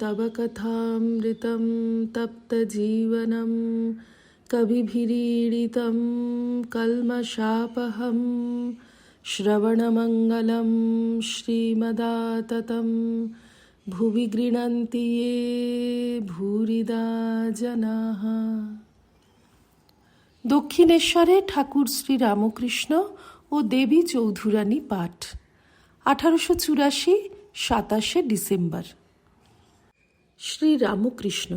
तव कथामृतं तप्तजीवनं कविभिरीडितं कल्मषापहं श्रवणमङ्गलं श्रीमदाततं भुवि गृह्णन्ति ये भूरिदा जनाः। দক্ষিণেশ্বরে ঠাকুর শ্রী রামকৃষ্ণ ও দেবী চৌধুরানী পাঠ 1884 27 ডিসেম্বর। শ্রী রামকৃষ্ণ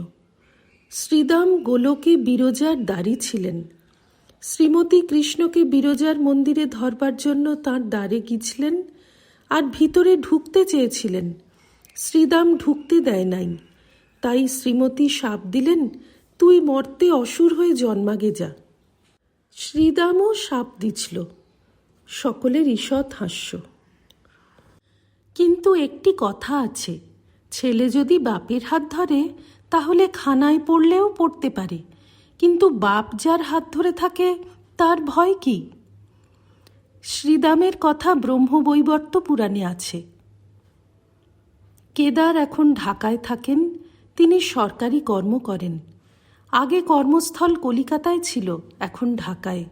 শ্রীদাম গোলকে বিরজার দ্বারী ছিলেন। শ্রীমতী কৃষ্ণকে বিরজার মন্দিরে ধরবার জন্য তাঁর দ্বারে গিয়েছিলেন আর ভিতরে ঢুকতে চেয়েছিলেন। শ্রীদাম ঢুকতে দেয় নাই। তাই শ্রীমতী শাপ দিলেন, তুই মর্তে অসুর হয়ে জন্মাগে যা। শ্রীদামও শাপ দিছিল। সকলের ঈষৎ হাস্য। কিন্তু একটি কথা আছে, ছেলে যদি বাপের হাত ধরে তাহলে খানায় পড়লেও পড়তে পারে, কিন্তু বাপ যার হাত ধরে থাকে তার ভয় কি? শ্রীদামের কথা ব্রহ্মবৈবর্ত পুরাণে আছে। কেদার এখন ঢাকায় থাকেন। তিনি সরকারি কর্ম করেন। আগে কর্মস্থল কলিকাতায় ছিল, এখন ঢাকায়।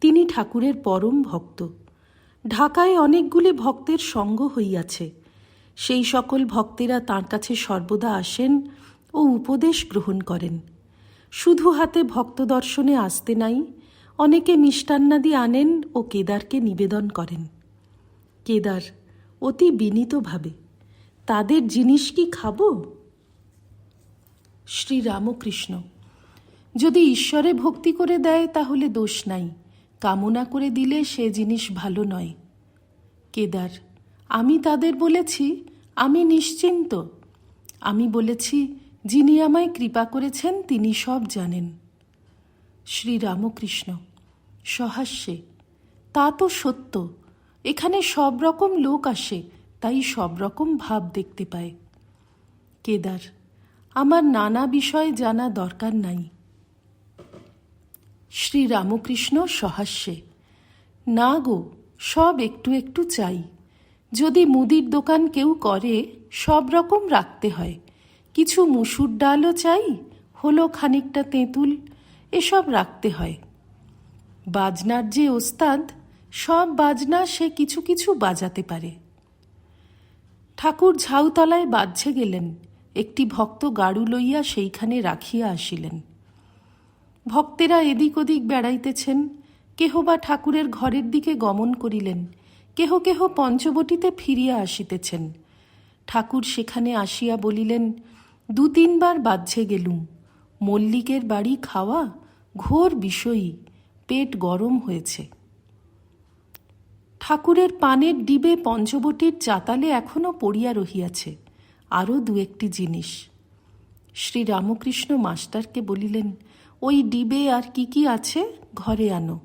তিনি ঠাকুরের পরম ভক্ত। ঢাকায় অনেকগুলি ভক্তের সঙ্গ হইয়াছে। সেই সকল ভক্তেরা তাঁর কাছে সর্বদা আসেন ও উপদেশ গ্রহণ করেন। শুধু হাতে ভক্ত দর্শনে আসতে নাই, অনেকে মিষ্টান্নাদি আনেন ও কেদারকে নিবেদন করেন। কেদার অতি বিনীতভাবে, তাদের জিনিস কি খাব? শ্রী রামকৃষ্ণ যদি ঈশ্বরে ভক্তি করে দেয় তাহলে দোষ নাই, কামনা করে দিলে সে জিনিস ভালো নয়। কেদার আমি তাদের বলেছি আমি নিশ্চিন্ত। আমি বলেছি যিনি আমায় কৃপা করেছেন তিনি সব জানেন। শ্রী রামকৃষ্ণ সহাস্যে তা তো সত্য। এখানে সব রকম লোক আসে, তাই সব রকম ভাব দেখতে পায়। কেদার আমার নানা বিষয় জানা দরকার নাই। শ্রী রামকৃষ্ণ সহাস্যে না গো, সব একটু একটু চাই। যদি মুদির দোকান কেউ করে সব রকম রাখতে হয়। কিছু মুসুর ডালও চাই, হলো খানিকটা তেঁতুল, এসব রাখতে হয়। বাজনার যে ওস্তাদ, সব বাজনা সে কিছু কিছু বাজাতে পারে। ঠাকুর ঝাউতলায় বাজছে গেলেন। একটি ভক্ত গাড়ু লইয়া সেইখানে রাখিয়া আসিলেন। ভক্তেরা এদিক ওদিক বেড়াইতেছেন। কেহ বা ঠাকুরের ঘরের দিকে গমন করিলেন, কেহ কেহ পঞ্চবটিতে ফিরিয়া আসিতেছেন। ঠাকুর সেখানে আসিয়া বলিলেন, 2-3 বার বাজছে গেলুম। মল্লিকের বাড়ি খাওয়া ঘোর বিষয়ী, পেট গরম হয়েছে। ঠাকুরের পানের ডিবে পঞ্চবটির চাতালে এখনো পড়িয়া রহিয়াছে, আরও 2-1টি জিনিস। শ্রী রামকৃষ্ণ মাস্টারকে বলিলেন, ওই ডিবে আর কি কি আছে ঘরে আনো।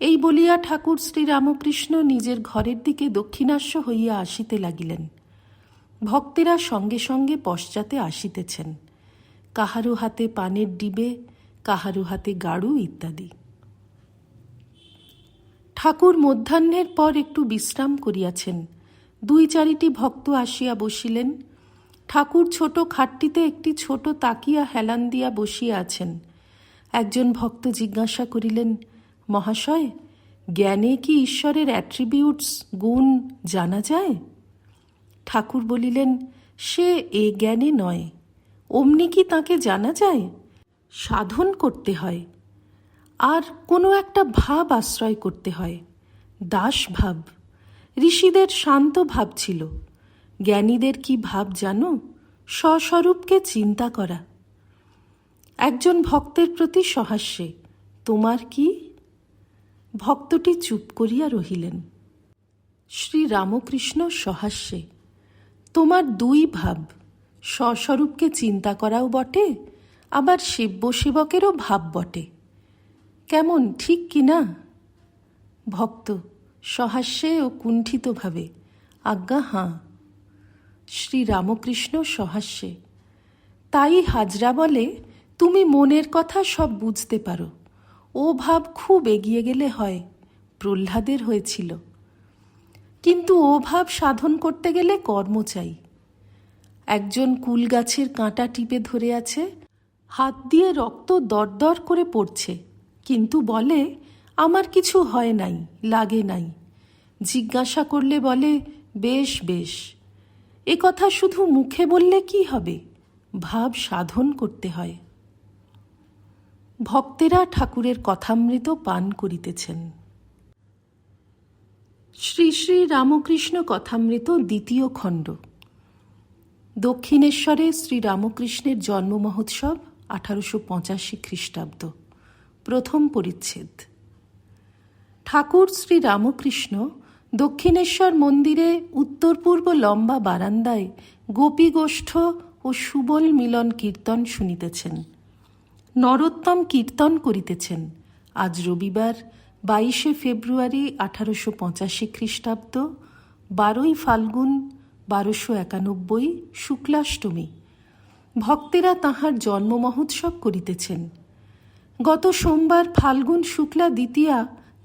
এই বলিয়া ঠাকুর শ্রী রামকৃষ্ণ নিজের ঘরের দিকে দক্ষিণাস্য হইয়া আসিতে লাগিলেন। ভক্তেরা সঙ্গে সঙ্গে পশ্চাতে আসিতেছেন। কাহারো হাতে পানের ডিবে, কাহারো হাতে গাড়ু ইত্যাদি। ঠাকুর মধ্যাহ্নের পর একটু বিশ্রাম করিয়াছেন। 2-4টি ভক্ত আসিয়া বসিলেন। ঠাকুর ছোট খাটটিতে একটি ছোট তাকিয়া হেলান দিয়া বসিয়া আছেন। একজন ভক্ত জিজ্ঞাসা করিলেন, মহাশয়, জ্ঞানে কি ঈশ্বরের অ্যাট্রিবিউটস গুণ জানা যায়? ঠাকুর বলিলেন, সে এ জ্ঞানে নয়। অমনি কি তাকে জানা যায়? সাধন করতে হয়, আর কোনো একটা ভাব আশ্রয় করতে হয়। দাস ভাব। ঋষিদের শান্ত ভাব ছিল। জ্ঞানীদের কি ভাব জানো? স্বস্বরূপকে চিন্তা করা। একজন ভক্তের প্রতি সহাস্যে, তোমার কি? ভক্তটি চুপ করিয়া রহিলেন। শ্রী রামকৃষ্ণ সহাস্যে, তোমার 2 ভাব, স্বস্বরূপকে চিন্তা করাও বটে, আবার সেব্য সেবকেরও ভাব বটে। কেমন, ঠিক কি না? ভক্ত সহাস্যে ও কুণ্ঠিতভাবে, আজ্ঞা হাঁ। শ্রী রামকৃষ্ণ সহাস্যে, তাই হাজরা বলে তুমি মনের কথা সব বুঝতে পারো। ও ভাব খুব এগিয়ে গেলে হয়, প্রহ্লাদের হয়েছিল। কিন্তু ও ভাব সাধন করতে গেলে কর্ম চাই। একজন কুল গাছের কাঁটা টিপে ধরে আছে, হাত দিয়ে রক্ত দরদর করে পড়ছে, কিন্তু বলে আমার কিছু হয় নাই, লাগে নাই। জিজ্ঞাসা করলে বলে বেশ বেশ। এ কথা শুধু মুখে বললে কি হবে, ভাব সাধন করতে হয়। ভক্তেরা ঠাকুরের কথামৃত পান করিতেছেন। শ্রী শ্রী রামকৃষ্ণ কথামৃত দ্বিতীয় খণ্ড। দক্ষিণেশ্বরে শ্রী রামকৃষ্ণের জন্ম মহোৎসব 1885 খ্রিস্টাব্দ। প্রথম পরিচ্ছেদ। ঠাকুর শ্রী রামকৃষ্ণ দক্ষিণেশ্বর মন্দিরে উত্তর পূর্ব লম্বা বারান্দায় গোপীগোষ্ঠ ও সুবল মিলন কীর্তন শুনিতেছেন। নরোত্তম কীর্তন করিতেছেন। আজ রবিবার 22 ফেব্রুয়ারি 1885 খ্রিস্টাব্দ, 12 ফাল্গুন 1291 শুক্লাষ্টমী। ভক্তেরা তাঁহার জন্ম মহোৎসব করিতেছেন। গত সোমবার ফাল্গুন শুক্লা দ্বিতীয়া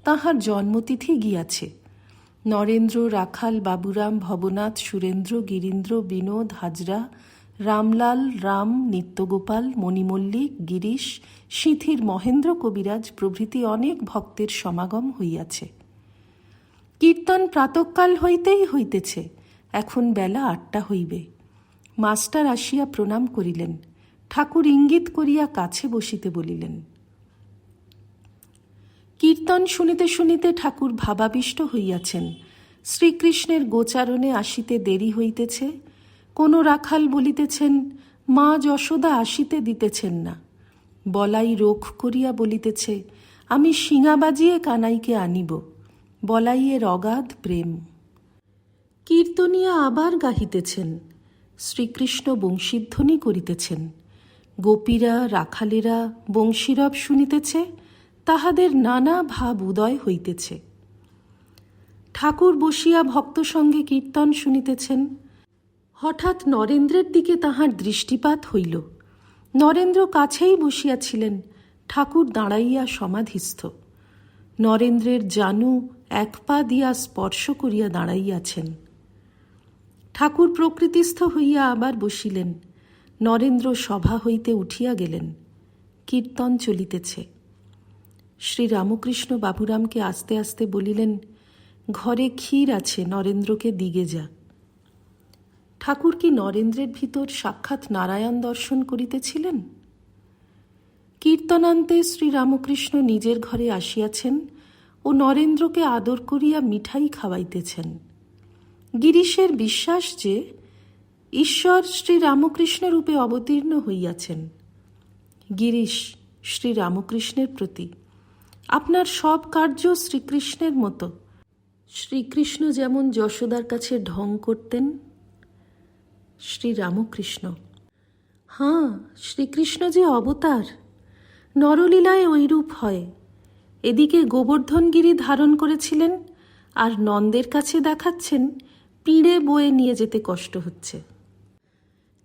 তাঁহার জন্মতিথি গিয়াছে। নরেন্দ্র, রাখাল, বাবুরাম, ভবনাথ, সুরেন্দ্র, গিরীন্দ্র, বিনোদ, হাজরা, রামলাল, রাম, নিত্যগোপাল, মণিমল্লিক, গিরিশ, সিঁথির মহেন্দ্র কবিরাজ প্রভৃতি অনেক ভক্তের সমাগম হইয়াছে। কীর্তন প্রাতঃকাল হইতেই হইতেছে, এখন বেলা 8টা হইবে। মাস্টার আসিয়া প্রণাম করিলেন। ঠাকুর ইঙ্গিত করিয়া কাছে বসিতে বলিলেন। কীর্তন শুনিতে শুনিতে ঠাকুর ভাবাবিষ্ট হইয়াছেন। শ্রীকৃষ্ণের গোচারণে আসিতে দেরি হইতেছে। কোনো রাখাল বলিতেছেন, মা যশোদা আসিতে দিতেছেন না। বলাই রোখ করিয়া বলিতেছে, আমি শিঙা বাজিয়ে কানাইকে আনিব। বলাইয়ের অগাধ প্রেম। কীর্তনিয়া আবার গাহিতেছেন। শ্রীকৃষ্ণ বংশীধ্বনি করিতেছেন। গোপীরা, রাখালেরা বংশীরব শুনিতেছে। তাহাদের নানা ভাব উদয় হইতেছে। ঠাকুর বসিয়া ভক্ত সঙ্গে কীর্তন শুনিতেছেন। হঠাৎ নরেন্দ্রের দিকে তাহার দৃষ্টিপাত হইল। নরেন্দ্র কাছেই বসিয়াছিলেন। ঠাকুর দাঁড়াইয়া সমাধিস্থ। নরেন্দ্রের জানু এক পা দিয়া স্পর্শ করিয়া দাঁড়াইয়াছেন। ঠাকুর প্রকৃতিস্থ হইয়া আবার বসিলেন। নরেন্দ্র সভা হইতে উঠিয়া গেলেন। কীর্তন চলিতেছে। শ্রী রামকৃষ্ণ বাবুরামকে আস্তে আস্তে বলিলেন, ঘরে ক্ষীর আছে, নরেন্দ্রকে দিগে যা। ঠাকুর কি নরেন্দ্রের ভিতর সাক্ষাৎ নারায়ণ দর্শন করিতেছিলেন? কীর্তনান্তে শ্রী রামকৃষ্ণ নিজের ঘরে আসিয়াছেন ও নরেন্দ্রকে আদর করিয়া মিঠাই খাওয়াইতেছেন। গিরিশের বিশ্বাস যে ঈশ্বর শ্রী রামকৃষ্ণ রূপে অবতীর্ণ হইয়াছেন। গিরিশ শ্রী রামকৃষ্ণের প্রতি, আপনার সব কার্য শ্রীকৃষ্ণের মতো। শ্রীকৃষ্ণ যেমন যশোদার কাছে ঢং করতেন। শ্রী রামকৃষ্ণ, হাঁ, শ্রীকৃষ্ণ যে অবতার, নরলীলায় ঐরূপ হয়। এদিকে গোবর্ধনগিরি ধারণ করেছিলেন, আর নন্দের কাছে দেখাচ্ছেন পিঁড়ে বয়ে নিয়ে যেতে কষ্ট হচ্ছে।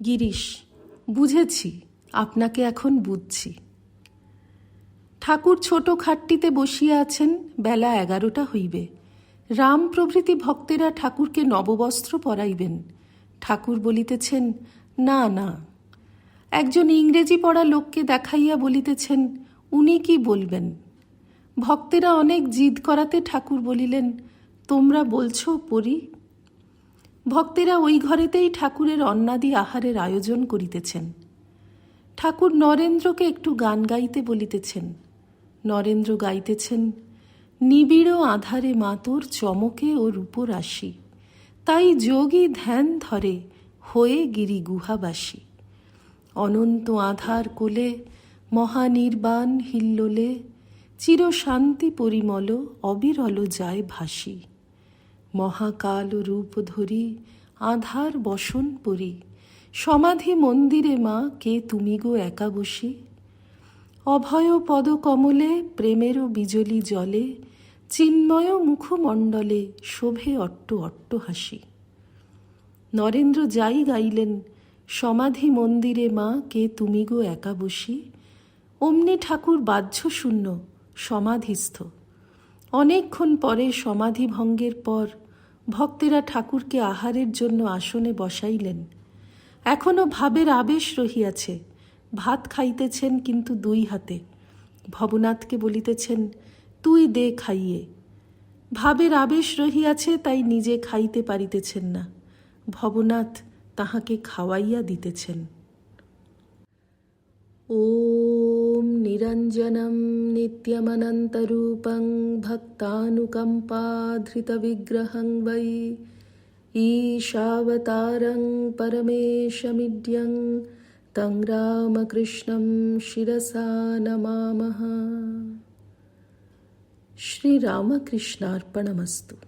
গিরিশ, বুঝেছি, আপনাকে এখন বুঝছি। ঠাকুর ছোট খাটটিতে বসিয়া আছেন। বেলা 11টা হইবে। রাম প্রভৃতি ভক্তেরা ঠাকুরকে নববস্ত্র পরাইবেন। ঠাকুর বলিতেছেন, না না। একজন ইংরেজি পড়া লোককে দেখাইয়া বলিতেছেন, উনি কি বলবেন। ভক্তেরা অনেক জিদ করাতে ঠাকুর বলিলেন, তোমরা বলছো পড়ি। ভক্তেরা ওই ঘরেতেই ঠাকুরের অন্নাদি আহারের আয়োজন করিতেছেন। ঠাকুর নরেন্দ্রকে একটু গান গাইতে বলিতেছেন। নরেন্দ্র গাইতেছেন, নিবিড় আধারে মাতোর চমকে ও রূপরাশি, তাই যোগী ধ্যান ধরে হয়ে গিরি গুহাবাসী। অনন্ত আধার কোলে মহানির্বাণ হিল্লোলে, চির শান্তি পরিমল অবিরল যায় ভাসি। মহাকাল রূপ ধরি আধার বসন পরি, সমাধি মন্দিরে মা কে তুমি গো একা বসি। অভয় পদ কমলে প্রেমেরও বিজলি জলে, চিন্ময় মুখমণ্ডলে শোভে অট্ট অট্ট হাসি। নরেন্দ্র যাই গাইলেন, সমাধি মন্দিরে মা কে তুমি গো একা বসি, অমনি ঠাকুর বাহ্যশূন্য সমাধিস্থ। অনেকক্ষণ পরে সমাধি ভঙ্গের পর ভক্তেরা ঠাকুরকে আহারের জন্য আসনে বসাইলেন। এখনো ভাবের আবেশ রহিয়াছে। ভাত খাইতেছেন কিন্তু দুই হাতে। ভবনাথকে বলিতেছেন, তুই দে খাইয়ে। ভাবের আবেশ রহিয়াছে, তাই নিজে খাইতে পারিতেছেন না। ভবনাথ তাহাকে খাওয়াইয়া দিতেছেন। ওম নিরঞ্জনম নিত্যমনন্তরূপং ভক্তানুকম্পাধৃতবিগ্রহং বৈ ঈশাবতারং পরমেশমিড্যং তং রামকৃষ্ণং শিরসা নমামঃ। শ্রীরামকৃষ্ণার্পণমস্তু।